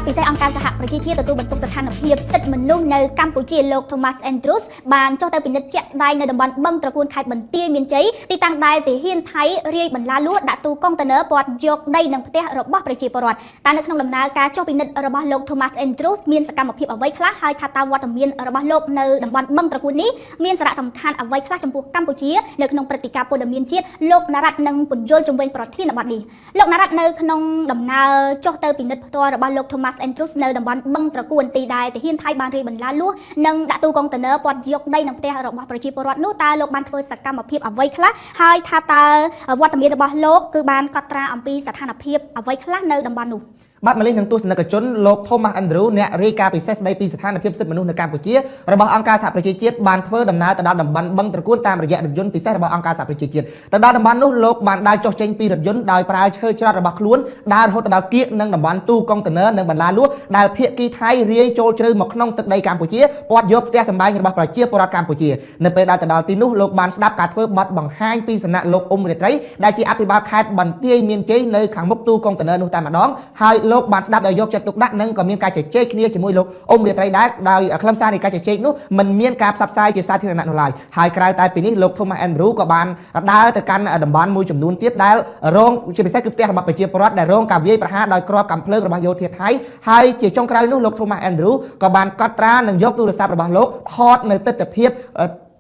ពិសេសអង្គការសហប្រជាជាតិទទួលបន្ទុកស្ថានភាពសិទ្ធិមនុស្សនៅកម្ពុជាលោក Thomas Andrews បានចុះទៅពិនិត្យជាក់ស្ដែងនៅតំបន់បឹងត្រកួនខេត្តបន្ទាយមានជ័យទីតាំងដែលទាហានថៃរាយបន្លាលួសដាក់ទូកុងតឺន័រព័ទ្ធយកដីនិងផ្ទះរបស់ប្រជាពលរដ្ឋតែនៅក្នុងដំណើរការចុះពិនិត្យរបស់លោក Thomas Andrews មានសកម្មភាពអ្វីខ្លះហើយថាតើវត្តមានរបស់លោកនៅតំបន់បឹងត្រកួននេះមានសារៈសំខាន់អ្វីខ្លះចំពោះកម្ពុជានៅក្នុងព្រឹត្តិការណ៍ព័ត៌មានជាតិលោកណារ៉ាត់នឹងពន្យល់ជំវិញប្រធានបទនេះលោកណារ៉ាត់នៅក្នុងដំណើរចុះទៅពិនិត្យផ្ទាល់របស់លោក Thomas Andrews នៅតំបន់បឹងត្រកួនទីដែលទាហានថៃបានរាយបន្លាលួសនិងដាក់ទូកុងតឺន័រព័ទ្ធយកដីនិងផ្ទះរបស់ប្រជាពលរដ្ឋនោះតើលោកបានធ្វើសកម្មភាពអ្វីខ្លះហើយថាតើវត្តមានរបស់លោកគឺបានកត់ត្រាអំពីស្ថានភាពអ្វីខ្លះនៅតំបន់នោះបាទមកលេងនឹងទស្សនិកជនលោក Thomas Andrews អ្នករាយការណ៍ពិសេសស្ដីពីស្ថានភាពសិទ្ធិមនុស្សនៅកម្ពុជារបស់អង្គការសហប្រជាជាតិបានធ្វើដំណើរទៅដល់តំបន់បឹងត្រកួនតាមរយៈរថយន្តពិសេសរបស់អង្គការសហប្រជាជាតិទៅដល់តំបន់នោះលោកបានដើរចុះចេញពីរថយន្តដោយប្រើឈើច្រត់របស់ខ្លួនដើររហូតដល់គៀកនឹងតំបន់ទូកុងតឺន័រនិងបន្លាលួសដែលភាគីថៃរាយចូលជ្រៅមកក្នុងទឹកដីកម្ពុជាព័ទ្ធយកផ្ទះសម្បែងរបស់ប្រជាពលរដ្ឋកម្ពុជានៅពេលដល់ទៅដល់ទីនោះលោកបានស្ដាប់ការធ្វើបទបង្ហាញពីសំណាក់លោកអ៊ុំរាត្រីដែលជាអភិបាលខេត្តបន្ទាយមានជ័យនៅខាងមុខទូកុងតឺន័រនោះតែម្ដងហើយលោកបានស្ដាប់ដោយយកចិត្តទុកដាក់និងក៏មានការជជែកគ្នាជាមួយលោកអ៊ុំរាត្រីដែរដោយខ្លឹមសារនៃការជជែកនោះមិនមានការផ្សព្វផ្សាយជាសាធារណៈនោះឡើយហើយក្រៅតែពីនេះលោក Thomas Andrews ក៏បានដើរទៅកាន់តំបន់មួយចំនួនទៀតដែលរងជាពិសេសគឺផ្ទះរបស់ប្រជាពលរដ្ឋដែលរងការវាយប្រហារដោយគ្រាប់កាំភ្លើងរបស់យោធាថៃហើយជាចុងក្រោយនោះលោក Thomas Andrews ក៏បានកត់ត្រានិងយកទូរស័ព្ទរបស់លោកថតនៅទិដ្ឋភាព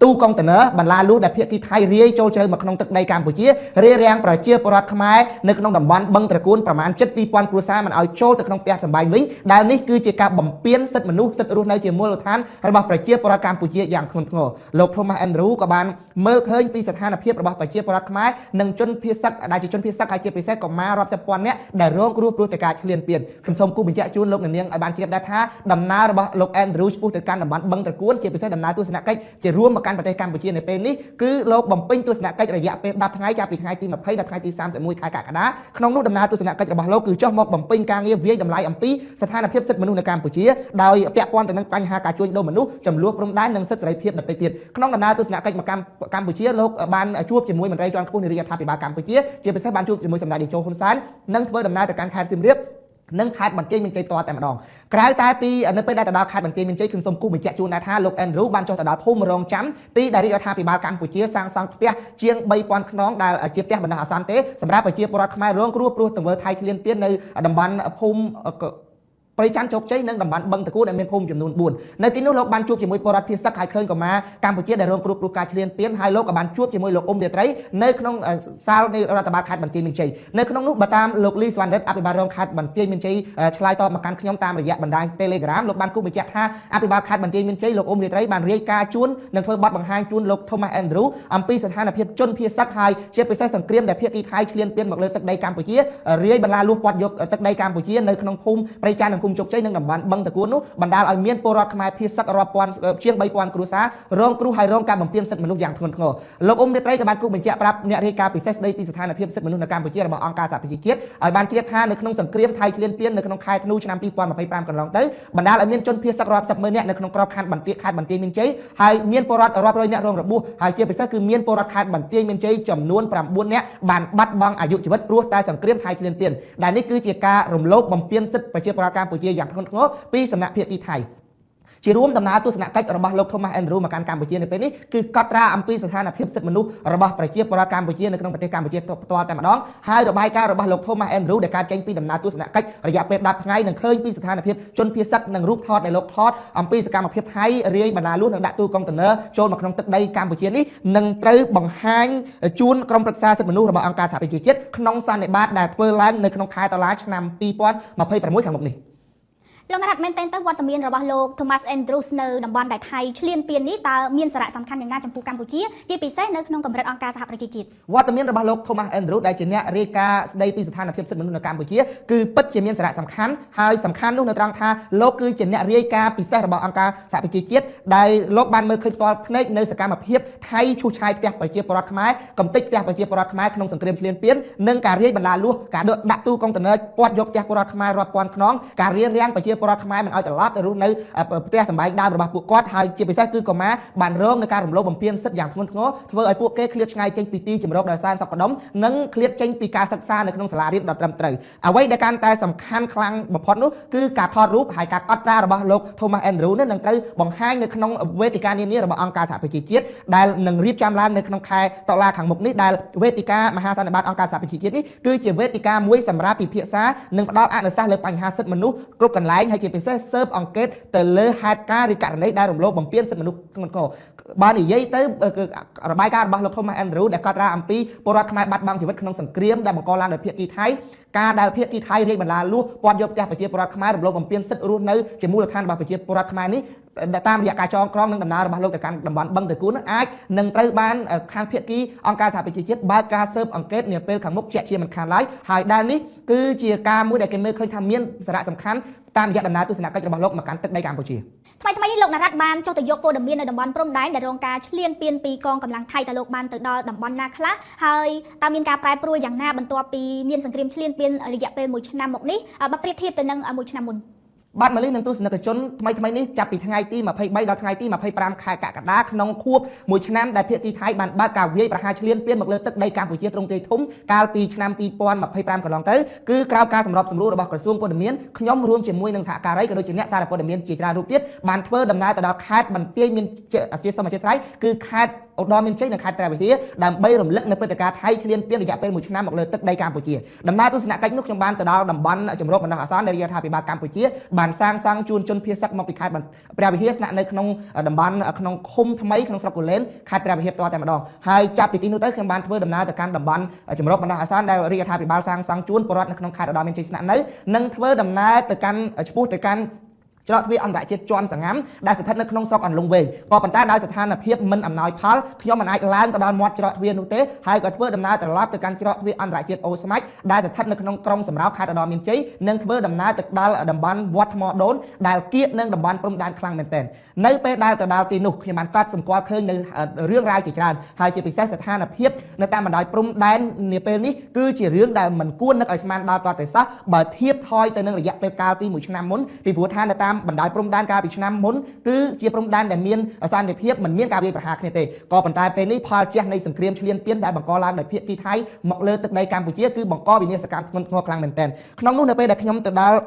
ទូកុងតឺន័របន្លាលួសដែលភាគីថៃរាយចូលជ្រៅមកក្នុងទឹកដីកម្ពុជារារាំងប្រជាពលរដ្ឋខ្មែរនៅក្នុងតំបន់បឹងត្រកួនប្រមាណជិត 2000 គ្រួសារមិនឲ្យចូលទៅក្នុងផ្ទះសម្បែងវិញដែលនេះគឺជាការបំពានសិទ្ធិមនុស្សសិទ្ធិរស់នៅជាមូលដ្ឋានរបស់ប្រជាពលរដ្ឋកម្ពុជាយ៉ាងធ្ងន់ធ្ងរលោក Thomas Andrews ក៏បានមើលឃើញពីស្ថានភាពរបស់ប្រជាពលរដ្ឋខ្មែរនិងជនភៀសសឹកដែលជាជនភៀសសឹកហើយជាពិសេសកុមាររាប់សិបពាន់នាក់ដែលរងគ្រោះព្រោះតែការឈ្លានពានខ្ញុំសូមគូបញ្ជាក់ជូនលោកអ្នកនាងឲ្យបានជ្រាបដែរថាដំណើររបស់លោក Andrews ឆ្ពោះទៅកាន់តំបន់បឹងត្រកួនជាពិសេសដំណើរទស្សនកិច្ចជារួមមកកាន់ប្រទេសកម្ពុជានៅពេលនេះគឺលោកបំពេញទស្សនកិច្ចរយៈពេល10ថ្ងៃចាប់ពីថ្ងៃទី20ដល់ថ្ងៃទី31ខែកក្កដាក្នុងនោះដំណើរទស្សនកិច្ចរបស់លោកគឺចុះមកបំពេញការងារវាយតម្លៃអំពីស្ថានភាពសិទ្ធិមនុស្សនៅកម្ពុជាដោយពាក់ព័ន្ធទៅនឹងបញ្ហាការជួញដូរមនុស្សចំនួនព្រំដែននិងសិទ្ធិសេរីភាពដទៃទៀតក្នុងដំណើរទស្សនកិច្ចមកកម្ពុជាលោកបានជួបជាមួយមន្ត្រីជាន់ខ្ពស់នៃរាជរដ្ឋាភិបាលកម្ពុជាជាពិសេសបានជួបជាមួយសម្ដេចតេជោហ៊ុនសែននិងធ្វើដំណើរទៅកាន់ខេត្តសៀមរាបនិងខេត្តបន្ទាយមានជ័យផ្ទាល់តែម្ដងក្រៅតែពីនៅពេលដែលទៅដល់ខេត្តបន្ទាយមានជ័យខ្ញុំសូមគូបញ្ជាក់ជូនដែរថាលោក Andrews បានចុះទៅដល់ភូមិរងចាំទីដែលរាជរដ្ឋាភិបាលកម្ពុជាសាងសង់ផ្ទះជាង 3000 ខ្នងដែលជាផ្ទះបណ្ដោះអាសន្នទេសម្រាប់ប្រជាពលរដ្ឋខ្មែររងគ្រោះព្រោះទង្វើថៃឈ្លានពាននៅតំបន់ភូមិព្រៃច័ន្ទជោគជ័យនិងតំបន់បឹងត្រកួនដែលមានភូមិចំនួន4នៅទីនោះលោកបានជួបជាមួយពលរដ្ឋភៀសសឹកហើយឃើញកុមារកម្ពុជាដែលរងគ្រោះព្រោះការឈ្លានពានហើយលោកក៏បានជួបជាមួយលោកអ៊ុំរាត្រីនៅក្នុងសាលនៃរដ្ឋបាលខេត្តបន្ទាយមានជ័យនៅក្នុងនោះបើតាមលោកលីសវណ្ណរិទ្ធអភិបាលរងខេត្តបន្ទាយមានជ័យឆ្លើយតបមកកាន់ខ្ញុំតាមរយៈបណ្ដាញ Telegram លោកបានគូបញ្ជាក់ថាអភិបាលខេត្តបន្ទាយមានជ័យលោកអ៊ុំរាត្រីបានរាយការណ៍ជូននិងធ្វើបទបង្ហាញជូនលោក Thomas Andrews អំពីស្ថានភាពជនភៀសសឹកហើយជាពិសេសសង្គ្រាមដែលភាគីថៃឈ្លានពានមកលើទឹកដីកម្ពុជារាយបន្លាលួសព័ទ្ធយកទឹកដីកម្ពុជានៅក្នុងភូមិព្រៃច័ន្ទនិងភូមិជោគជ័យនិងតំបន់បឹងត្រកួននោះបណ្ដាលឲ្យមានពលរដ្ឋខ្មែរភៀសសឹករាប់ពាន់ជាង 3000 គ្រួសាររងគ្រោះហើយរងការបំពានសិទ្ធិមនុស្សយ៉ាងធ្ងន់ធ្ងរលោកអ៊ុំរាត្រីក៏បានគូបញ្ជាក់ប្រាប់អ្នករាយការណ៍ពិសេសស្ដីពីស្ថានភាពសិទ្ធិមនុស្សនៅកម្ពុជារបស់អង្គការសហប្រជាជាតិឲ្យបានជ្រាបថានៅក្នុងសង្គ្រាមថៃឈ្លានពាននៅក្នុងខែធ្នូឆ្នាំ2025កន្លងទៅបណ្ដាលឲ្យមានជនភៀសសឹករាប់សិបម៉ឺននាក់នៅក្នុងក្របខ័ណ្ឌបន្ទាយខេត្តបន្ទាយមានជ័យហើយមានពលរដ្ឋរាប់រយនាក់រងរបួសហើយជាពិសេសគឺមានពលរដ្ឋខេត្តបន្ទាយមានជ័យចំនួន9នាក់បានបាត់បង់អាយុជីវិតព្រោះតែសង្គ្រាមថៃឈ្លានពានដែលនេះគឺជាការរំលោភបំពានសិទ្ធិប្រជាពលរដ្ឋកម្ពុជាយ៉ាងធ្ងន់ធ្ងរពីសំណាក់ភាគីថៃជារួមដំណើរទស្សនកិច្ចរបស់លោក Thomas Andrews មកកាន់កម្ពុជានៅពេលនេះគឺកត់ត្រាអំពីស្ថានភាពសិទ្ធិមនុស្សរបស់ប្រជាពលរដ្ឋកម្ពុជានៅក្នុងប្រទេសកម្ពុជាផ្ទាល់តែម្ដងហើយរបាយការណ៍របស់លោក Thomas Andrews ដែលកើតចេញពីដំណើរទស្សនកិច្ចរយៈពេល10ថ្ងៃនឹងឃើញពីស្ថានភាពជនភៀសសឹកនិងរូបថតដែលលោកថតអំពីសកម្មភាពថៃរាយបណ្ដាលួសនិងដាក់ទូកុងតឺន័រចូលមកក្នុងទឹកដីកម្ពុជានេះនឹងត្រូវបង្ហាញជូនក្រុមប្រឹក្សាសិទ្ធិមនុស្សរបស់អង្គការសហប្រជាជាតិក្នុងសន្និបាតដែលធ្វើឡើងនៅក្នុងខែតុលាឆ្នាំ2026ខាងមុខនេះលោកណារ៉ាត់មែនតើវត្តមានរបស់លោក Thomas Andrews នៅតំបន់ដែលថៃឈ្លានពាននេះតើមានសារៈសំខាន់យ៉ាងណាចំពោះកម្ពុជាជាពិសេសនៅក្នុងកម្រិតអង្គការសហប្រជាជាតិវត្តមានរបស់លោក Thomas Andrews ដែលជាអ្នករាយការណ៍ស្ដីពីស្ថានភាពសិទ្ធិមនុស្សនៅកម្ពុជាគឺពិតជាមានសារៈសំខាន់ហើយសំខាន់នោះនៅត្រង់ថាលោកគឺជាអ្នករាយការណ៍ពិសេសរបស់អង្គការសហប្រជាជាតិដែលលោកបានមើលឃើញផ្ទាល់ភ្នែកនៅសកម្មភាពថៃឈូសឆាយផ្ទះប្រជាពលរដ្ឋខ្មែរកំទេចផ្ទះប្រជាពលរដ្ឋខ្មែរក្នុងសង្គ្រាមឈ្លានពាននិងការរាយបន្លាលួសការដាក់ទូកុងតឺន័រព័ទ្ធយកផ្ទះពលរដ្ឋខ្មែររាប់ពាន់ខ្នងការរារាំងប្រជា ពលរដ្ឋខ្មែរមិនឲ្យត្រឡប់ទៅរស់នៅផ្ទះសម្បែងដើមរបស់ពួកគាត់ហើយជាពិសេសគឺកុមារបានរងនឹងការរំលោភបំពានសិទ្ធិយ៉ាងធ្ងន់ធ្ងរធ្វើឲ្យពួកគេឃ្លាតឆ្ងាយចេញពីទីជម្រកដោយសារសក្តិដំនិងឃ្លាតចេញពីការសិក្សានៅក្នុងសាលារៀនដ៏ត្រឹមត្រូវអ្វីដែលកាន់តែសំខាន់ខ្លាំងបំផុតនោះគឺការថតរូបហើយការកត់ត្រារបស់លោក Thomas Andrews នឹងត្រូវបង្ហាញនៅក្នុងវេទិកានានារបស់អង្គការសហប្រជាជាតិដែលនឹងរៀបចំឡើងនៅក្នុងខែតុលាខាងមុខនេះដែលវេទិកាមហាសន្និបាតអង្គការសហប្រជាជាតិនេះគឺជាវេទិកាមួយសម្រាប់ពិភាក្សានិងផ្ដល់អនុសាសន៍លើបញ្ហាសិទ្ធិមនុស្សគ្រប់កន្លែងហើយជាពិសេសស៊ើបអង្កេតទៅលើហេតុការណ៍ឬករណីដែលរំលោភបំពានសិទ្ធិមនុស្សធ្ងន់ធ្ងរបើនិយាយទៅរបាយការណ៍របស់លោក Thomas Andrews ដែលកត់ត្រាអំពីពលរដ្ឋខ្មែរបាត់បង់ជីវិតក្នុងសង្គ្រាមដែលបង្កឡើងដោយភាគីថៃការដែលភាគីថៃរាជបណ្ដាលួសព័ទ្ធយកផ្ទះប្រជាពលរដ្ឋខ្មែររំលោភបំពានសិទ្ធិរស់នៅជាមូលដ្ឋានរបស់ប្រជាពលរដ្ឋខ្មែរនេះតាមរយៈការចងក្រងនិងដំណើររបស់លោកទៅកាន់តំបន់បឹងតគូនអាចនឹងត្រូវបានខាងភាគីអង្គការសហប្រជាជាតិបើកការស៊ើបអង្កេតនាពេលខាងមុខជាក់ជាមិនខានឡើយហើយដែលនេះគឺជាការមួយដែលគេមើលឃើញថាមានសារៈសំខាន់តាមរយៈដំណើរទស្សនកិច្ចរបស់លោកមកកាន់ទឹកដីកម្ពុជាថ្មីនេះលោកណារ៉ាត់បានចុះទៅយកព័ត៌មាននៅតំបន់ព្រំដែនដែលរងការឈ្លានពានពីកងកម្លាំងថៃតើលោកបានទៅដល់តំបន់ណាខ្លះហើយតើមានការប្រែប្រួលយ៉ាងណាបន្ទាប់ពីមានសង្គ្រាមឈ្លានពានរយៈពេល1ឆ្នាំមកនេះបើប្រៀបធៀបទៅនឹង1ឆ្នាំមុនបាទម៉ាលីនឹងទស្សនិកជនថ្មីនេះចាប់ពីថ្ងៃទី23ដល់ថ្ងៃទី25ខែកក្កដាក្នុងខួប1ឆ្នាំដែលភាគីថៃបានបើកការវាយប្រហារឈ្លានពានមកលើទឹកដីកម្ពុជាទ្រង់ទ្រាយធំកាលពីឆ្នាំ2025កន្លងទៅគឺក្រោមការសម្របសម្រួលរបស់ក្រសួងព័ត៌មានខ្ញុំរួមជាមួយនឹងសហការីក៏ដូចជាអ្នកសារព័ត៌មានជាច្រើនរូបទៀតបានធ្វើដំណើរទៅដល់ខេត្តបន្ទាយមានអធិសមអធិស្ឋានគឺខេត្តឧត្តរមានជ័យនិងខេត្តព្រះវិហារដើម្បីរំលឹកនៅព្រឹត្តិការណ៍ថៃឈ្លានពានរយៈពេល1ឆ្នាំមកលើទឹកដីកម្ពុជាដំណើរទស្សនកិច្ចនោះខ្ញុំបានទៅដល់តំបន់ជំរកបណ្ដោះអាសន្ននៃរដ្ឋាភិបាលកម្ពុជាបានសាងសង់ជួនជនភៀសសឹកមកពីខេត្តព្រះវិហារស្នាក់នៅក្នុងតំបន់ក្នុងឃុំថ្មីក្នុងស្រុកគូលែនខេត្តព្រះវិហារផ្ទាល់តែម្ដងហើយចាប់ពីទីនោះទៅខ្ញុំបានធ្វើដំណើរទៅកាន់តំបន់ជំរកបណ្ដោះអាសន្នដែលរដ្ឋាភិបាលសាងសង់ជួនពលរដ្ឋនៅក្នុងខេត្តឧត្តរមានជ័យស្នាក់នៅនិងធ្វើដំណើរទៅកាន់ឆ្ពោះទៅកាន់ច្រកទ្វារអន្តរជាតិជាន់សង្ងាំដែលស្ថិតនៅក្នុងស្រុកអន្លង់វែងក៏ប៉ុន្តែដោយស្ថានភាពមិនអំណោយផលខ្ញុំមិនអាចឡើងទៅដល់មាត់ច្រកទ្វារនោះទេហើយក៏ធ្វើដំណើរត្រឡប់ទៅកាន់ច្រកទ្វារអន្តរជាតិអូស្មាច់ដែលស្ថិតនៅក្នុងក្រុងសំរោងខេត្តឧត្តរមានជ័យនិងធ្វើដំណើរទៅដល់តំបន់វត្តថ្មដូនដែលគៀកនឹងតំបន់ព្រំដែនខ្លាំងមែនទែននៅពេលដែលទៅដល់ទីនោះខ្ញុំបានកត់សម្គាល់ឃើញនៅរឿងរ៉ាវជាច្រើនហើយជាពិសេសស្ថានភាពនៅតាមបណ្ដោយព្រំដែននាពេលនេះគឺជារឿងដែលមិនគួរនឹកឲ្យស្មានដល់តទៅសោះបើធៀបថយទៅនឹងរយៈពេលកាលពី1ឆ្នាំមុនពីព្រោះថានៅតាមបណ្ដោយព្រំដែនកាលពីឆ្នាំមុនគឺជាព្រំដែនដែលមានសន្តិភាពមិនមានការវាយប្រហារគ្នាទេក៏ប៉ុន្តែពេលនេះផលជះនៃសង្គ្រាមឈ្លានពានដែលបង្កឡើងដោយភាគីថៃមកលើទឹកដីកម្ពុជាគឺបង្កវិនាសកម្មធ្ងន់ធ្ងរខ្លាំងមែនទែនក្នុងនោះនៅពេលដែលខ្ញុំទៅដល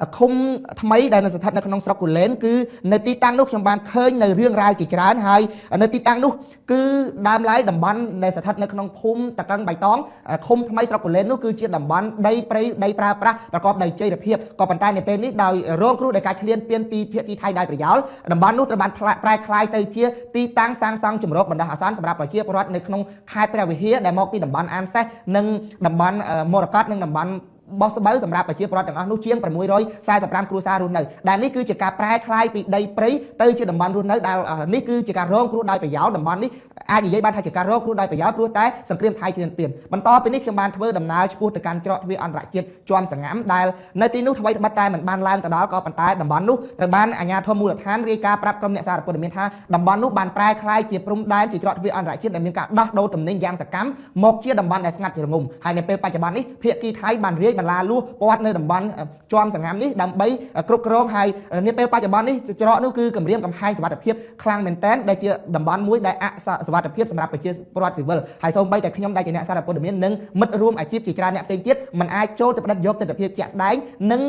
់ឃុំថ្មីដែលនៅស្ថិតនៅក្នុងស្រុកគូលែនគឺនៅទីតាំងនោះខ្ញុំបានឃើញនៅរឿងរ៉ាវជាច្រើនហើយនៅទីតាំងនោះគឺដើមឡើយតំបន់ដែលស្ថិតនៅក្នុងភូមិតកឹងបៃតងឃុំថ្មីស្រុកគូលែននោះគឺជាតំបន់ដីព្រៃដីប្រើប្រាស់ប្រកបដោយចីរភាពក៏ប៉ុន្តែនៅពេលនេះដោយរងគ្រោះដោយការឈ្លានពានពីភាគីថៃដោយប្រយោលតំបន់នោះត្រូវបានប្រែក្លាយទៅជាទីតាំងសាងសង់ជំរកបណ្ដោះអាសន្នសម្រាប់ប្រជាពលរដ្ឋនៅក្នុងខេត្តព្រះវិហារដែលមកពីតំបន់អានសេះនិងតំបន់មរកតនិងតំបន់បោះស្បូវសម្រាប់ប្រជាពលរដ្ឋទាំងអស់នោះជាង645គ្រួសាររស់នៅដែលនេះគឺជាការប្រែក្លាយពីដីព្រៃទៅជាតំបន់រស់នៅដែលនេះគឺជាការរងគ្រោះដោយប្រយោលតំបន់នេះអាចនិយាយបានថាជាការរងគ្រោះដោយប្រយោលព្រោះតែសង្គ្រាមថៃឈ្លានពានបន្តពីនេះខ្ញុំបានធ្វើដំណើរឆ្ពោះទៅកាន់ច្រកទ្វារអន្តរជាតិជាន់សង្ងាំដែលនៅទីនោះថ្មីត្បិតតែមិនបានឡើងទៅដល់ក៏ប៉ុន្តែតំបន់នោះត្រូវបានអាជ្ញាធរមូលដ្ឋានរាយការណ៍ប្រាប់ក្រុមអ្នកសារព័ត៌មានថាតំបន់នោះបានប្រែក្លាយជាព្រំដែនជាច្រកទ្វារអន្តរជាតិដែលមានការដោះដូរទំនិញយ៉ាងសកម្មមកជាតំបន់ដែលស្ងាត់ជ្រងំហើយនៅពេលបច្ចុប្បន្ននេះភាគីថៃបានរាយបន្លាលួសព័ទ្ធនៅតំបន់ជាន់សង្ងាំនេះដើម្បីគ្រប់គ្រងហើយនាពេលបច្ចុប្បន្ននេះច្រកនោះគឺគម្រាមកំហែងសុវត្ថិភាពខ្លាំងមែនទែនដែលជាតំបន់មួយដែលអសុវត្ថិភាពសម្រាប់ប្រជាពលរដ្ឋស៊ីវិលហើយសូម្បីតែខ្ញុំដែលជាអ្នកសារព័ត៌មាននិងមិត្តរួមអាជីពជាច្រើនអ្នកផ្សេងទៀតមិនអាចចូលទៅផ្ដិតយកទស្សនវិជ្ជាជាក់ស្ដែងនិ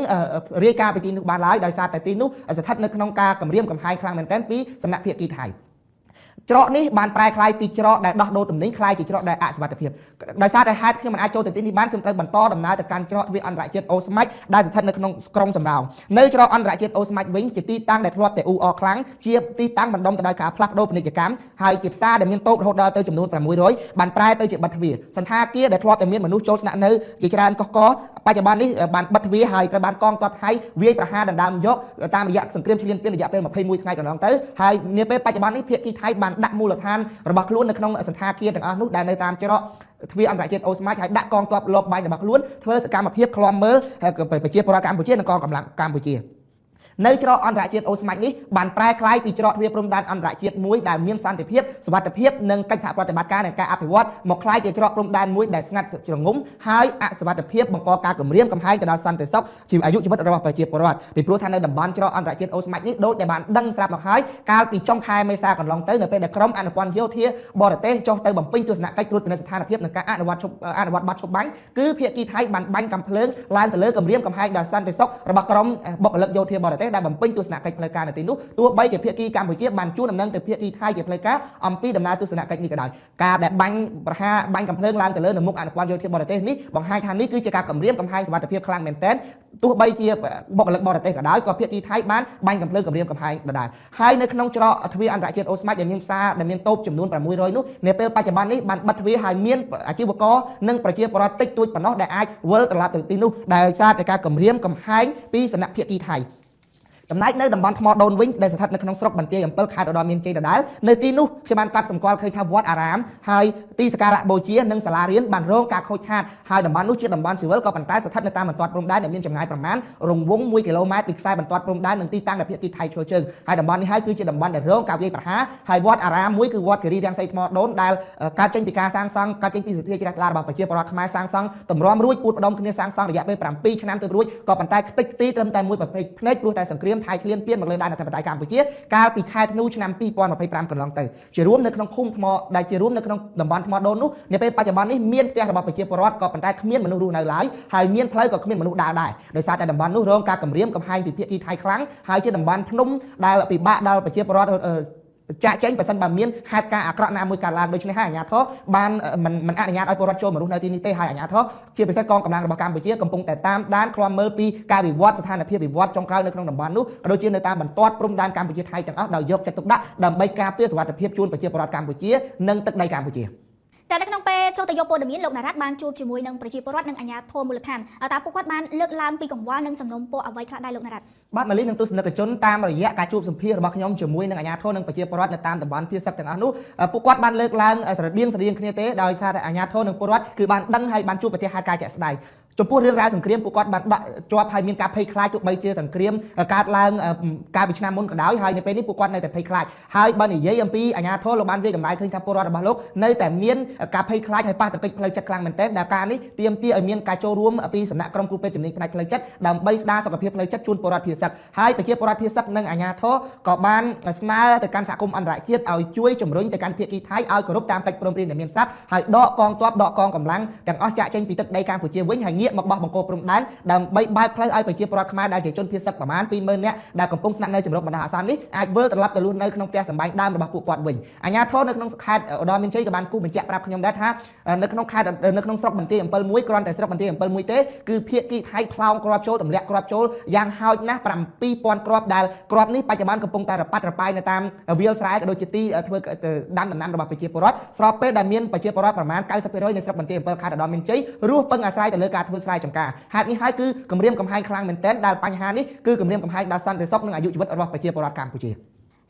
ងរាយការណ៍ពីទីនោះបានឡើយដោយសារតែទីនោះស្ថិតនៅក្នុងការគម្រាមកំហែងខ្លាំងមែនទែនពីសំណាក់ភាគីថៃច្រកនេះបានប្រែក្លាយពីច្រកដែលដោះដូរទំនិញក្លាយជាច្រកដែលអសុវត្ថិភាពដោយសារតែហេតុខ្ញុំមិនអាចចូលទៅទីនេះបានខ្ញុំត្រូវបន្តដំណើរទៅកាន់ច្រកទ្វារអន្តរជាតិអូស្មាច់ដែលស្ថិតនៅក្នុងក្រុងសំរោងនៅច្រកអន្តរជាតិអូស្មាច់វិញជាទីតាំងដែលធ្លាប់តែអ៊ូអរខ្លាំងជាទីតាំងបណ្ដុំទៅដោយការផ្លាស់ប្ដូរពាណិជ្ជកម្មហើយជាផ្សារដែលមានតូបរហូតដល់ទៅចំនួន600បានប្រែទៅជាបិទទ្វារសន្តាគារដែលធ្លាប់តែមានមនុស្សចូលស្នាក់នៅជាច្រើនកុះកបច្ចុប្បន្ននេះបានបិទទ្វារហើយត្រូវបានកងទ័ពថៃវាយប្រហារដណ្ដើមយកតាមរយៈសង្គ្រាមឈ្លានពានរយៈពេល21ថ្ងៃកន្លងទៅហើយនាពេលបច្ចុប្បន្ននេះភាគីថៃបានដាក់មូលដ្ឋានរបស់ខ្លួននៅក្នុងសន្តាគារទាំងអស់នោះដែលនៅតាមច្រកទ្វារអន្តរជាតិអូស្មាច់ហើយដាក់កងទ័ពលបបាញ់របស់ខ្លួនធ្វើសកម្មភាពឃ្លាំមើលប្រជាពលរដ្ឋកម្ពុជានិងកងកម្លាំងកម្ពុជា នៅច្រកអន្តរជាតិអូស្មាច់នេះបានប្រែក្លាយពីច្រកទ្វារព្រំដែនអន្តរជាតិមួយដែលមានសន្តិភាពសុវត្ថិភាពនិងកិច្ចសហប្រតិបត្តិការនៃការអភិវឌ្ឍមកក្លាយជាច្រកព្រំដែនមួយដែលស្ងាត់ជ្រងំហើយអសុវត្ថិភាពបង្កការគំរាមកំហែងទៅដល់សន្តិសុខអាយុជីវិតរបស់ប្រជាពលរដ្ឋពីព្រោះថានៅតំបន់ច្រកអន្តរជាតិអូស្មាច់នេះដូចតែបានដឹងស្រាប់មកហើយកាលពីចុងខែមេសាកន្លងទៅនៅពេលដែលក្រុមអនុព័ន្ធយោធាបរទេសចុះទៅបំពេញទស្សនកិច្ចត្រួតពិនិត្យស្ថានភាពនៃការអនុវត្តបទឈប់បាញ់គឺភាគីថៃបានបាញ់កាំភ្លើងឡើងទៅលើគម្រាមកំហែងដល់សន្តិសុខរបស់ក្រុមបុគ្គលិកយោធាបរទេសដែលបំពេញទស្សនកិច្ចផ្លូវការនៅទីនោះទោះបីជាភាគីកម្ពុជាបានជួនដំណឹងទៅភាគីថៃជាផ្លូវការអំពីដំណើរទស្សនកិច្ចនេះក៏ដោយការដែលបាញ់ប្រហារបាញ់កាំភ្លើងឡើងទៅលើនៅមុខអនុព័ន្ធយោធាបរទេសនេះបង្ហាញថានេះគឺជាការគម្រាមកំហែងសុវត្ថិភាពខ្លាំងមែនទែនទោះបីជាបុគ្គលិកបរទេសក៏ដោយក៏ភាគីថៃបានបាញ់កាំភ្លើងគម្រាមកំហែងដដែលហើយនៅក្នុងច្រកទ្វារអន្តរជាតិអូស្មាច់ដែលមានផ្សារដែលមានតូបចំនួន600នោះនៅពេលបច្ចុប្បន្ននេះបានបិទទ្វារហើយមានអាជីវករនិងប្រជាពលរដ្ឋតិចតួចប៉ុណ្ណោះដែលអាចវិលត្រឡប់ទៅទីនោះដែលសារតែការគម្រាមកំហែងពីសំណាក់ភាគីថៃចំណែកនៅតំបន់ថ្មដូនវិញដែលស្ថិតនៅក្នុងស្រុកបន្ទាយអំពិលខេត្តឧត្តរមានជ័យដដែលនៅទីនោះខ្ញុំបានកត់សម្គាល់ឃើញថាវត្តអារាមហើយទីសក្ការៈបូជានិងសាលារៀនបានរងការខូចខាតហើយតំបន់នោះជាតំបន់ស៊ីវិលក៏ប៉ុន្តែស្ថិតនៅតាមបន្ទាត់ព្រំដែនដែលមានចម្ងាយប្រមាណរង្វង់1គីឡូម៉ែត្រពីខ្សែបន្ទាត់ព្រំដែននិងទីតាំងដែលភាគីថៃឈរជើងហើយតំបន់នេះហើយគឺជាតំបន់ដែលរងការវាយប្រហារហើយវត្តអារាមមួយគឺវត្តគិរីរាំងសីថ្មដូនដែលកើតចេញពីការសាងសង់កើតចេញពីសទ្ធាជ្រះថ្លារបស់ប្រជាពលរដ្ឋខ្មែរសាងសង់តម្រាំរួចពួតផ្ដុំគ្នាសាងសង់រយៈពេល7ឆ្នាំទៅរួចក៏ប៉ុន្តែខ្ទេចខ្ទីត្រឹមតែមួយប្រភេទភ្នែកព្រោះតែសង្គ្រាមថៃឃ្លានពានមកលើដែនអធិបតេយ្យកម្ពុជាកាលពីខែធ្នូឆ្នាំ2025កន្លងទៅជារួមនៅក្នុងឃុំថ្មដែលជារួមនៅក្នុងតំបន់ថ្មដូននោះនៅពេលបច្ចុប្បន្ននេះមានផ្ទះរបស់ប្រជាពលរដ្ឋក៏ប៉ុន្តែគ្មានមនុស្សរស់នៅឡើយហើយមានផ្លូវក៏គ្មានមនុស្សដើរដែរដោយសារតែតំបន់នោះរងការគំរាមកំហែងពីភាគីថៃខ្លាំងហើយជាតំបន់ភ្នំដែលពិបាកដល់ប្រជាពលរដ្ឋចាក់ចែងបើសិនបើមានហេតុការណ៍អាក្រក់ណាមួយកើតឡើងដូច្នេះហើយអាជ្ញាធរបានមិនអនុញ្ញាតឲ្យពលរដ្ឋចូលមករស់នៅទីនេះទេហើយអាជ្ញាធរជាពិសេសកងកម្លាំងរបស់កម្ពុជាកំពុងតែតាមដានឃ្លាំមើលពីការវិវត្តស្ថានភាពវិវត្តចុងក្រោយនៅក្នុងតំបន់នោះក៏ដូចជានៅតាមបន្ទាត់ព្រំដែនកម្ពុជាថៃទាំងអស់ដោយយកចិត្តទុកដាក់ដើម្បីការពារសុវត្ថិភាពជូនប្រជាពលរដ្ឋកម្ពុជានិងទឹកដីកម្ពុជាតែនៅក្នុងពេលចូលទៅយកព័ត៌មានលោកណារ៉ាត់បានជួបជាមួយនឹងប្រជាពលរដ្ឋនិងអាជ្ញាធរមូលដ្ឋានតើពួកគាត់បានលើកឡើងពីកង្វល់និងសំណុំពរអ្វីខ្លះដែរលោកណារ៉ាត់បាទម៉ាលីនឹងទស្សនិកជនតាមរយៈការជួបសម្ភាសរបស់ខ្ញុំជាមួយនឹងអាជ្ញាធរនិងប្រជាពលរដ្ឋនៅតាមតំបន់ភាគសឹកទាំងអស់នោះពួកគាត់បានលើកឡើងស្រដៀងគ្នាទេដោយសារតែអាជ្ញាធរនិងពលរដ្ឋគឺបានដឹងហើយបានជួបប្រទះហេតុការណ៍ជាក់ស្ដែងចំពោះរឿងរ៉ាវសង្គ្រាមពួកគាត់បានដាក់ជាប់ហើយមានការភ័យខ្លាចទោះបីជាសង្គ្រាមកើតឡើងកាលពីឆ្នាំមុនក៏ដោយហើយនៅពេលនេះពួកគាត់នៅតែភ័យខ្លាចហើយបើនិយាយអំពីអាជ្ញាធរលោកបានវាយតម្លៃឃើញថាពលរដ្ឋរបស់លោកនៅតែមានការភ័យខ្លាចហើយប៉ះទង្គិចផ្លូវចិត្តខ្លាំងមែនទែនដែលការនេះទាមទារឲ្យមានការចូលរួមពីសំណាក់ក្រុមគ្រូពេទ្យជំនាញផ្នែកផ្លូវចិត្តដើម្បីស្ដារសុខភាពផ្លូវចិត្តជូនពលរដ្ឋភាគសឹកហើយប្រជាពលរដ្ឋភាគសឹកនិងអាជ្ញាធរក៏បានស្នើទៅកាន់សហគមន៍អន្តរជាតិឲ្យជួយជំរុញទៅកាន់ភាគីថៃឲ្យគោរពតាមកិច្ចព្រមព្រៀងដែលមានស្រាប់ហើយដកកងទ័ពដកកងកម្លាំងទាំងអស់ចាក់ចេញពីទឹកដីកម្ពុជាវិញហើយងាកមកបោះបង្គោលព្រំដែនដើម្បីបើកផ្លូវឲ្យប្រជាពលរដ្ឋខ្មែរដែលជាជនភៀសសឹកប្រមាណ 20000 នាក់ដែលកំពុងស្នាក់នៅជំរកបណ្ដោះអាសន្ននេះអាចវិលត្រឡប់ទៅរស់នៅក្នុងផ្ទះសម្បែងដើមរបស់ពួកគាត់វិញអាជ្ញាធរនៅក្នុងខេត្តឧត្តរមានជ័យក៏បានគូបញ្ជាក់ប្រាប់ខ្ញុំដែរថានៅក្នុងខេត្តនៅក្នុងស្រុកបន្ទាយអំពិលមួយគ្រាន់តែស្រុកបន្ទាយអំពិលមួយទេគឺភាគីថៃផ្លោងគ្រាប់ចូលទម្លាក់គ្រាប់ចូលយ៉ាងហោចណាស់7000គ្រាប់ដែលគ្រាប់នេះបច្ចុប្បន្នកំពុងតែរប៉ាត់រប៉ាយនៅតាមវាលស្រែក៏ដូចជាទីធ្វើដាំដំណាំរបស់ប្រជាពលរដ្ឋស្របពេលដែលមានប្រជាពលរដ្ឋប្រមាណ 90% នៃស្រុកបន្ទាយអំពិលខេត្តឧត្តរមានជ័យរស់ពឹងអាស្រ័យទៅលើការធ្វើស្រែចម្ការហេតុនេះហើយគឺគម្រាមកំហែងខ្លាំងមែនទែនដែលបញ្ហានេះគឺគម្រាមកំហែងដល់សន្តិសុខនិងអាយុជីវិតរបស់ប្រជាពលរដ្ឋកម្ពុជា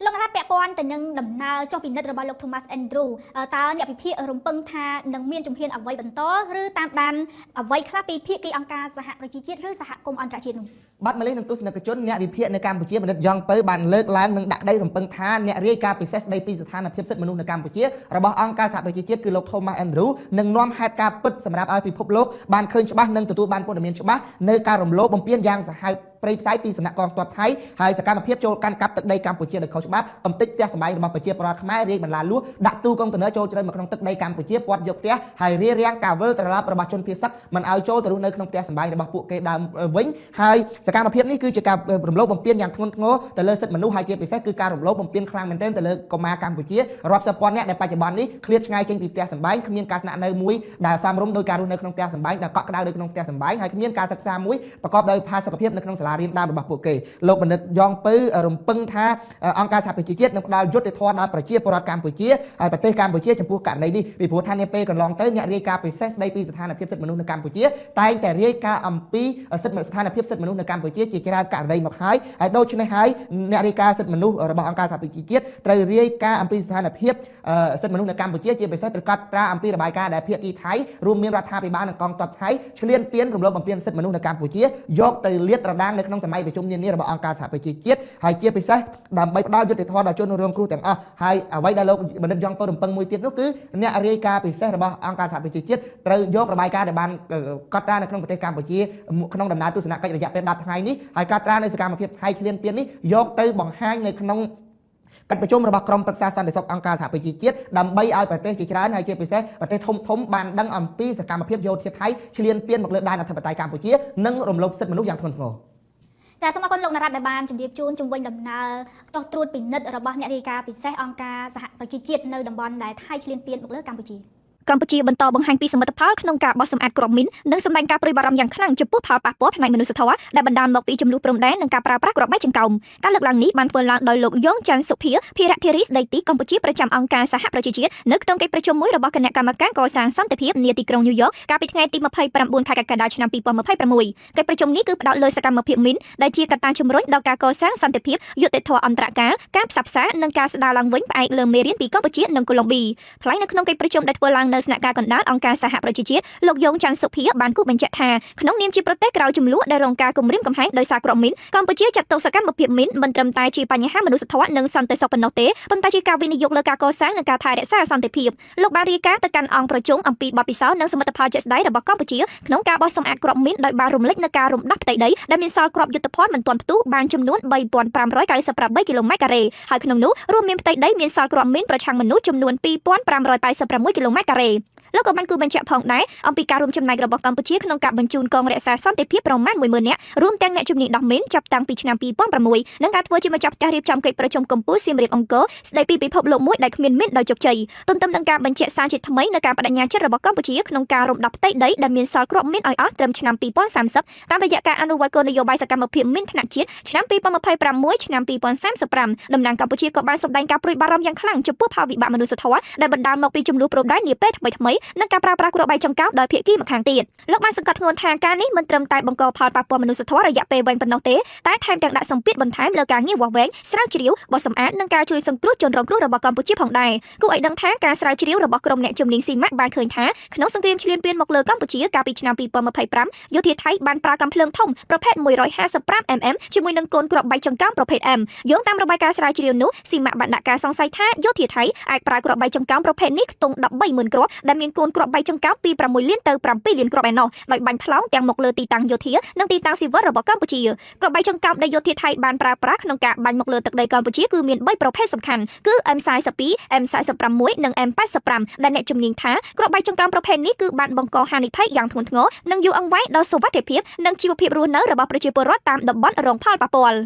លោកណារ៉ាត់ពាក់ព័ន្ធទៅនឹងដំណើរចុះពិនិត្យរបស់លោក Thomas Andrew តើអ្នកវិភាគរំពឹងថានឹងមានជំហានអ្វីបន្តឬតាមដានអ្វីខ្លះពីភាគីអង្គការសហប្រជាជាតិឬសហគមន៍អន្តរជាតិនោះបាទម៉ាលីនឹងទស្សនិកជនអ្នកវិភាគនៅកម្ពុជាបណ្ឌិតយ៉ងពៅបានលើកឡើងនិងដាក់ដីរំពឹងថាអ្នករាយការណ៍ពិសេសស្ដីពីស្ថានភាពសិទ្ធិមនុស្សនៅកម្ពុជារបស់អង្គការសហប្រជាជាតិគឺលោក Thomas Andrew នឹងនាំហេតុការណ៍ពិតសម្រាប់ឲ្យពិភពលោកបានឃើញច្បាស់និងទទួលបានព័ត៌មានច្បាស់នៅការរំលោភបំពានយ៉ាងសាហាវព្រៃផ្សៃពីសំណាក់កងទ័ពថៃហើយសកម្មភាពចូលកាន់កាប់ទឹកដីកម្ពុជាដោយខុសច្បាប់កំទេចផ្ទះសម្បែងរបស់ប្រជាពលរដ្ឋខ្មែររាយបន្លាលួសដាក់ទូកុងតឺន័រចូលជ្រៅមកក្នុងទឹកដីកម្ពុជាព័ទ្ធយកផ្ទះហើយរារាំងការវិលត្រឡប់របស់ជនភៀសសឹកមិនឲ្យចូលទៅរស់នៅក្នុងផ្ទះសម្បែងរបស់ពួកគេដើមវិញហើយសកម្មភាពនេះគឺជាការរំលោភបំពានយ៉ាងធ្ងន់ធ្ងរទៅលើសិទ្ធិមនុស្សហើយជាពិសេសគឺការរំលោភបំពានខ្លាំងមែនទែនទៅលើកុមារកម្ពុជារាប់សិបពាន់នាក់ដែលបច្ចុប្បន្ននេះឃ្លាតឆ្ងាយចេញពីផ្ទះសម្បែងគ្មានការស្នាក់នៅមួយដែលសមរម្យដោយការរស់នៅក្នុងផ្ទះសម្បែងដែលកក់ក្ដៅនៅក្នុងផ្ទះសម្បែងហើយគ្មានការសិក្សាមួយប្រកបដោយផាសុកភាពនៅក្នុងសាលារៀនដើមរបស់ពួកគេលោកបណ្ឌិតយ៉ងពៅរំពឹងថាអង្គការសហប្រជាជាតិនឹងផ្ដល់យុត្តិធម៌ដល់ប្រជាពលរដ្ឋកម្ពុជាហើយប្រទេសកម្ពុជាចំពោះករណីនេះពីព្រោះថានាពេលកន្លងទៅអ្នករាយការណ៍ពិសេសស្ដីពីស្ថានភាពសិទ្ធិមនុស្សនៅកម្ពុជាតែងតែរាយការណ៍អំពីស្ថានភាពសិទ្ធិមនុស្សនៅកម្ពុជាជាច្រើនករណីមកហើយដូច្នេះហើយអ្នករាយការណ៍សិទ្ធិមនុស្សរបស់អង្គការសហប្រជាជាតិត្រូវរាយការណ៍អំពីស្ថានភាពសិទ្ធិមនុស្សនៅកម្ពុជាជាពិសេសត្រូវកត់ត្រាអំពីរបាយការណ៍ដែលភាគីថៃរួមមានរដ្ឋាភិបាលនិងកងទ័ពថៃឈ្លានពានរំលោភបំពានសិទ្ធិមនុស្សនៅកម្ពុជាយកទៅលាតត្រដាងនៅ នៅក្នុងសម័យប្រជុំនានារបស់អង្គការសហប្រជាជាតិហើយជាពិសេសដើម្បីផ្ដល់យុត្តិធម៌ដល់ជនរងគ្រោះទាំងអស់ហើយអ្វីដែលលោកបណ្ឌិតយ៉ងពៅរំពឹងមួយទៀតនោះគឺអ្នករាយការណ៍ពិសេសរបស់អង្គការសហប្រជាជាតិត្រូវយករបាយការណ៍ដែលបានកត់ត្រានៅក្នុងប្រទេសកម្ពុជាក្នុងដំណើរទស្សនកិច្ចរយៈពេល10ថ្ងៃនេះហើយកត់ត្រានៅសកម្មភាពថៃឃ្លានពាននេះយកទៅបង្ហាញនៅក្នុងកិច្ចប្រជុំរបស់ក្រុមប្រឹក្សាសន្តិសុខអង្គការសហប្រជាជាតិដើម្បីឲ្យប្រទេសជាច្រើនហើយជាពិសេសប្រទេសធំៗបានដឹងអំពីសកម្មភាពយោធាថៃឈ្លានពានមកលើដែនអធិបតេយ្យកម្ពុជានិងរំលោភសិទ្ធិមនុស្សយ៉ាងធ្ងន់ធ្ងរចាសូមអរគុណលោកណារ៉ាត់ដែលបានជម្រាបជូនជំវិញដំណើរចោះត្រួតពិនិត្យរបស់អ្នករាយការណ៍ពិសេសអង្គការសហប្រជាជាតិនៅតំបន់ដែលថៃឈ្លានពានមកលើកម្ពុជាកម្ពុជាបន្តបង្ហាញពីសមិទ្ធផលក្នុងការបោះសម្អាតគ្រាប់មីននិងសម្ដែងការព្រួយបារម្ភយ៉ាងខ្លាំងចំពោះផលប៉ះពាល់ផ្នែកមនុស្សធម៌ដែលបណ្ដាលមកពីចំនួនព្រំដែននិងការប្រើប្រាស់គ្រាប់បែកចង្កោមការលើកឡើងនេះបានធ្វើឡើងដោយលោកយ៉ងច័ន្ទសុភាភារៈធារីស្ដីទីកម្ពុជាប្រចាំអង្គការសហប្រជាជាតិនៅក្នុងកិច្ចប្រជុំមួយរបស់គណៈកម្មការកសាងសន្តិភាពនាទីក្រុងញូវយ៉កកាលពីថ្ងៃទី29ខែកក្កដាឆ្នាំ2026កិច្ចប្រជុំនេះគឺផ្ដោតលើសកម្មភាពមីនដែលជាកត្តាជំរុញដល់ការកសាងសន្តិភាពយុត្តិធម៌អន្តរការការផ្សះផ្សានិងការស្ដារឡើងវិញផ្អែកលើមេរៀនពីកម្ពុជានិងកូឡុំប៊ីថ្លែងនៅក្នុងកិច្ចប្រជុំដែលធ្វើឡើងនៅស្នាក់ការកណ្ដាលអង្គការសហប្រជាជាតិលោកយ៉ងច័ន្ទសុភាបានគូបញ្ជាក់ថាក្នុងនាមជាប្រទេសក្រៅចំនួនដែលរងការគំរាមកំហែងដោយសារគ្រាប់មីនកម្ពុជាចាត់ទុកសកម្មភាពមីនមិនត្រឹមតែជាបញ្ហាមនុស្សធម៌និងសន្តិសុខប៉ុណ្ណោះទេប៉ុន្តែជាការវិនិយោគលើការកសាងនិងការថែរក្សាសន្តិភាពលោកបានរាយការណ៍ទៅកាន់អង្គប្រជុំអំពីបទពិសោធន៍និងសមិទ្ធផលជាក់ស្ដែងរបស់កម្ពុជាក្នុងការបោះសម្អាតគ្រាប់មីនដោយបានរំលេចនូវការរំដោះផ្ទៃដីដែលមានសល់គ្រាប់យុទ្ធភ័ណ្ឌមិនទាន់ផ្ទុះបានចំនួន3598គីឡូម៉ែត្រការ៉េហើយក្នុងនោះរួមមានផ្ទៃដីមានសល់គ្រាប់មីនប្រឆាំងមនុស្សចំនួន2586គីឡូម៉ែត្រការ៉េលោកក៏បានគូបញ្ជាក់ផងដែរអំពីការរួមចំណែករបស់កម្ពុជាក្នុងការបញ្ជូនកងរក្សាសន្តិភាពប្រមាណ10000នាក់រួមទាំងអ្នកជំនាញដោះមីនចាប់តាំងពីឆ្នាំ2006និងការធ្វើជាម្ចាស់ផ្ទះរៀបចំកិច្ចប្រជុំកំពូលសៀមរាបអង្គរស្ដីពីពិភពលោកមួយដែលគ្មានមីនដោយជោគជ័យទន្ទឹមនឹងការបញ្ជាក់សារជាថ្មីនៅការបដិញ្ញាចិត្តរបស់កម្ពុជាក្នុងការរំដោះផ្ទៃដីដែលមានសល់គ្រាប់មីនឲ្យអស់ត្រឹមឆ្នាំ2030តាមរយៈការអនុវត្តគោលនយោបាយសកម្មភាពមីនថ្នាក់ជាតិឆ្នាំ2026ឆ្នាំ2035តំណាងកម្ពុជាក៏បានសម្ដែងការព្រួយបារម្ភយ៉ាងខ្លាំងចំពោះផលវិបាកមនុស្សធម៌ដែលបណ្ដាលមកពីចំនួនព្រំដែននាពេលថ្មីៗនិងការប្រើប្រាស់គ្រាប់បែកចង្កោមដោយភាគីម្ខាងទៀតលោកបានសង្កត់ធ្ងន់ថាការនេះមិនត្រឹមតែបង្កផលប៉ះពាល់មនុស្សធម៌រយៈពេលវែងប៉ុណ្ណោះទេតែថែមទាំងដាក់សម្ពាធបន្ថែមលើការងារវាស់វែងស្រាវជ្រាវបោះសម្អាតនិងការជួយសង្គ្រោះជនរងគ្រោះរបស់កម្ពុជាផងដែរគួរឲ្យដឹងថាការស្រាវជ្រាវរបស់ក្រុមអ្នកជំនាញស៊ីម៉ាក់បានឃើញថាក្នុងសង្គ្រាមឈ្លានពានមកលើកម្ពុជាកាលពីឆ្នាំ2025យោធាថៃបានប្រើកាំភ្លើងធំប្រភេទ 155mm ជាមួយនឹងកូនគ្រាប់បែកចង្កោមប្រភេទ M យោងតាមរបាយការណ៍ស្រាវជ្រាវនោះស៊ីម៉ាក់បានដាក់ការសង្ស័យថាយោធាថៃអាចប្រើគ្រាប់បែកចង្កោមប្រភេទនេះខ្ទង់130,000គ្រាប់ដែលមានកូនគ្រាប់បែកចង្កោមពី6លានទៅ7លានគ្រាប់ឯណោះដោយបាញ់ផ្លោងទាំងមកលើទីតាំងយោធានិងទីតាំងស៊ីវិលរបស់កម្ពុជាគ្រាប់បែកចង្កោមដែលយោធាថៃបានប្រើប្រាស់ក្នុងការបាញ់មកលើទឹកដីកម្ពុជាគឺមាន3ប្រភេទសំខាន់គឺ M42 M46 និង M85 ដែលអ្នកជំនាញថាគ្រាប់បែកចង្កោមប្រភេទនេះគឺបានបង្កហានិភ័យយ៉ាងធ្ងន់ធ្ងរនិងយូរអង្វែងដល់សុវត្ថិភាពនិងជីវភាពរស់នៅរបស់ប្រជាពលរដ្ឋតាមតំបន់រងផលប៉ះពាល់